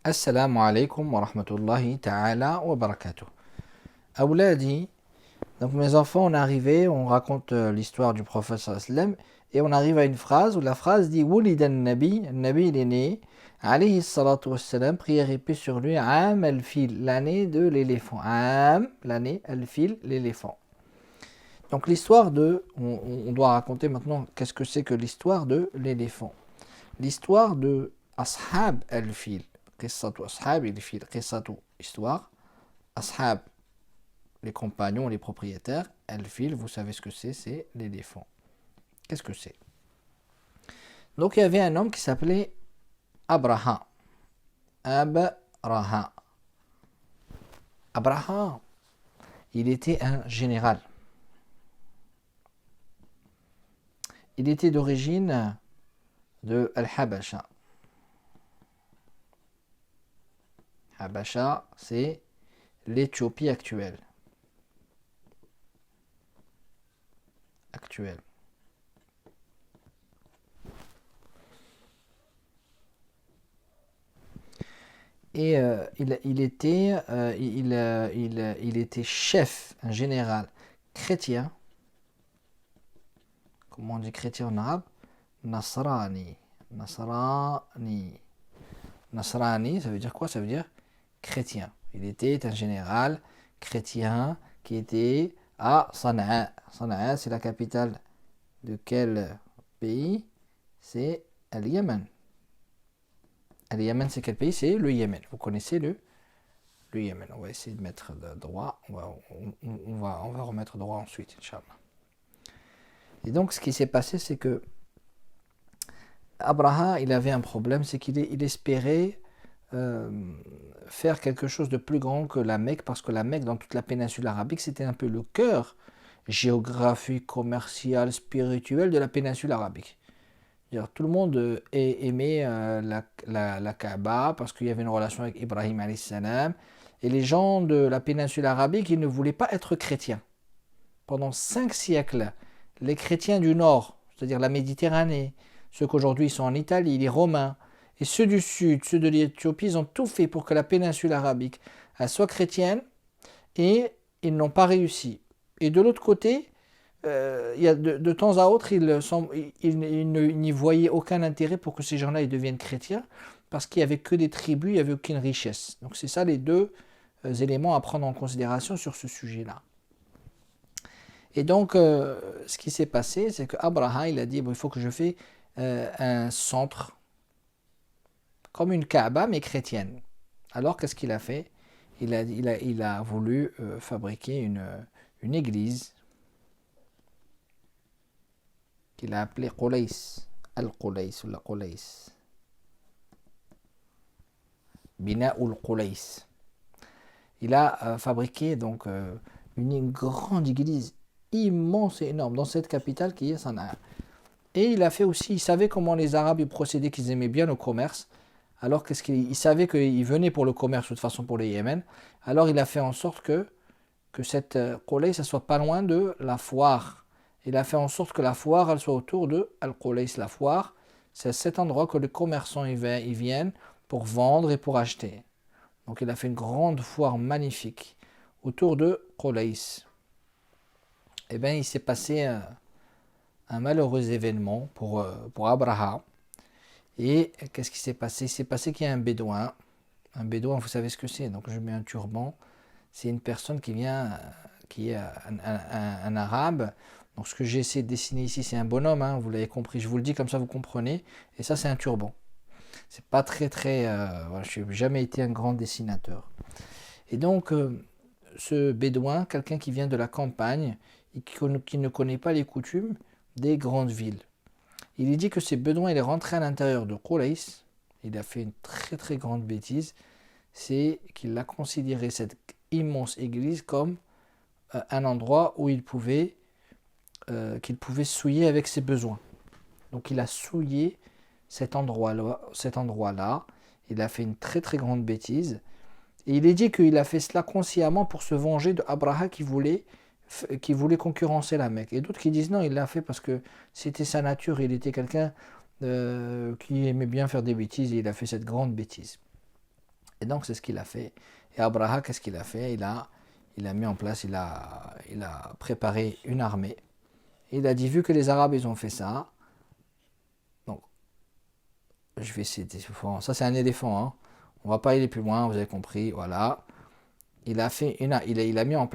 Assalamu alaikum wa rahmatullahi ta'ala wa barakatuh. Awladi, donc mes enfants, on est arrivé, on raconte l'histoire du prophète sallallahu alayhi wa sallam, et on arrive à une phrase où la phrase dit Wulid al-Nabi, Nabi il est né, alayhi salatu wassalam, prière et paix sur lui, Am al-Fil, l'année de l'éléphant. Am, l'année, al-Fil, l'éléphant. Donc l'histoire de, on doit raconter maintenant qu'est-ce que c'est que l'histoire de l'éléphant. L'histoire de Ashab al-Fil. Qissatu Ashab al-Fil. Qissatu, histoire. Ashab, les compagnons, les propriétaires. Al-Fil, vous savez ce que c'est l'éléphant. Qu'est-ce que c'est? Donc il y avait un homme qui s'appelait Abraha. Abraha. Abraha, il était un général. Il était d'origine de Al-Habasha. Habasha, c'est l'Éthiopie actuelle. Et il était chef, un général chrétien. Comment on dit chrétien en arabe? Nasrani. Nasrani. Nasrani, ça veut dire quoi? Ça veut dire chrétien. Il était un général chrétien qui était à Sana'a. Sana'a, c'est la capitale de quel pays? C'est le Yémen. Le Yémen, c'est quel pays? C'est le Yémen. Vous connaissez le Yémen. On va essayer de mettre droit. On va remettre droit ensuite, Inch'Allah. Et donc, ce qui s'est passé, c'est que Abraha, il avait un problème, c'est qu'il espérait faire quelque chose de plus grand que la Mecque, parce que la Mecque, dans toute la péninsule arabique, c'était un peu le cœur géographique, commercial, spirituel de la péninsule arabique. Tout le monde aimait la Kaaba parce qu'il y avait une relation avec Ibrahim alayhi salam. Et les gens de la péninsule arabique, ils ne voulaient pas être chrétiens. Pendant 5 siècles, les chrétiens du nord, c'est-à-dire la Méditerranée, ceux qu'aujourd'hui sont en Italie, les Romains, et ceux du sud, ceux de l'Éthiopie, ils ont tout fait pour que la péninsule arabique soit chrétienne, et ils n'ont pas réussi. Et de l'autre côté, il y a de temps à autre, ils n'y voyaient aucun intérêt pour que ces gens-là ils deviennent chrétiens, parce qu'il n'y avait que des tribus, il n'y avait aucune richesse. Donc c'est ça les deux éléments à prendre en considération sur ce sujet-là. Et donc, ce qui s'est passé, c'est que Abraha, il a dit, bon, il faut que je fasse un centre, comme une Kaaba, mais chrétienne. Alors, qu'est-ce qu'il a fait? Il a voulu fabriquer une église qu'il a appelée Qulays, Al-Qulays ou la Qulays. Bina'ul Qulays. Il a fabriqué donc une grande église immense et énorme dans cette capitale qui est Sanaa. Et il a fait aussi, il savait comment les Arabes procédaient, qu'ils aimaient bien le commerce. Alors il savait qu'ils venaient pour le commerce, de toute façon pour le Yémen. Alors il a fait en sorte que cette Qulays, ça soit pas loin de la foire. Il a fait en sorte que la foire, elle soit autour de Al-Qulays. La foire, c'est cet endroit que les commerçants ils viennent pour vendre et pour acheter. Donc il a fait une grande foire magnifique autour de Qulays. Eh bien, il s'est passé un malheureux événement pour Abraha. Et qu'est-ce qui s'est passé? Il s'est passé qu'il y a un bédouin. Un bédouin, vous savez ce que c'est. Donc je mets un turban. C'est une personne qui est un arabe. Donc ce que j'ai essayé de dessiner ici, c'est un bonhomme, hein, vous l'avez compris. Je vous le dis comme ça, vous comprenez. Et ça, c'est un turban. C'est pas très. Voilà, je n'ai jamais été un grand dessinateur. Et donc, ce bédouin, quelqu'un qui vient de la campagne et qui ne connaît pas les coutumes des grandes villes. Il dit que ce bédouin, il est rentré à l'intérieur de Qulays. Il a fait une très très grande bêtise. C'est qu'il a considéré cette immense église comme un endroit où qu'il pouvait souiller avec ses besoins. Donc il a souillé cet endroit-là. Il a fait une très très grande bêtise. Et il est dit qu'il a fait cela consciemment pour se venger de Abraha qui voulait concurrencer la Mecque. Et d'autres qui disent non, il l'a fait parce que c'était sa nature, il était quelqu'un qui aimait bien faire des bêtises et il a fait cette grande bêtise. Et donc c'est ce qu'il a fait. Et Abraha, qu'est-ce qu'il a fait? Il a mis en place, il a préparé une armée. Il a dit, vu que les Arabes ils ont fait ça, donc je vais essayer ça c'est un éléphant, hein. On va pas aller plus loin, vous avez compris, voilà. Il a mis en place